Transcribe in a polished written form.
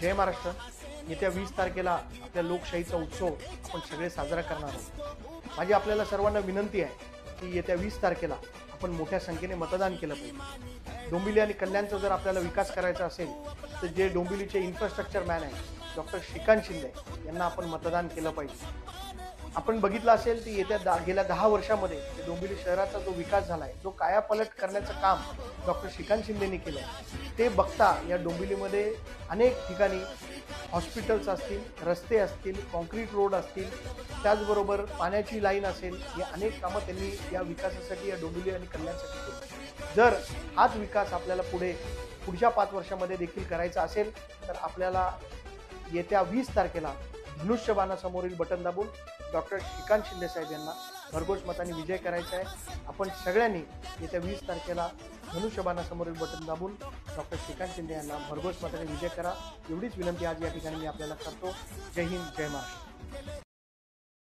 जय महाराष्ट्र. येत्या 20 तारखेला आपल्या लोकशाहीचा उत्सव आपण सगळे साजरा करणार आहोत. माझी आपल्याला सर्वांना विनंती आहे की येत्या 20 तारखेला आपण मोठ्या संख्येने मतदान केलं पाहिजे. डोंबिवली आणि कल्याणचा जर आपल्याला विकास करायचा असेल तर जे डोंबिवलीचे इन्फ्रास्ट्रक्चर मॅन आहे डॉक्टर श्रीकांत शिंदे यांना आपण मतदान केलं पाहिजे. आपण बघितलं असेल की गेल्या 10 वर्षामध्ये डोंबिवली शहराचा जो विकास झालाय, जो कायापालट करण्याचं काम डॉक्टर श्रीकांत शिंदेनी केलं, ते बघता या डोंबिवलीमध्ये अनेक ठिकाणी हॉस्पिटल्स असतील, रस्ते असतील, कॉन्क्रीट रोड असतील, त्याचबरोबर पाण्याची लाईन असेल, हे अनेक कामं त्यांनी या विकासासाठी, या डोंबिवली आणि कल्याणसाठी केली. जर हाच विकास आपल्याला पुढच्या 5 वर्षामध्ये देखील करायचा असेल तर आपल्याला येत्या 20 तारखेला धनुष्यबाणासमोरील बटन दाबून डॉक्टर श्रीकांत शिंदे साहेब यांना भरघोस मताने विजय करायचा आहे. आपण सगळ्यांनी येत्या 20 तारखेला धनुष्यबाणासमोरील बटन दाबून डॉक्टर श्रीकांत शिंदे यांना भरघोस मताने विजय करा, एवढीच विनंती आज या ठिकाणी मी आपल्याला करतो. जय हिंद, जय महाराष्ट्र.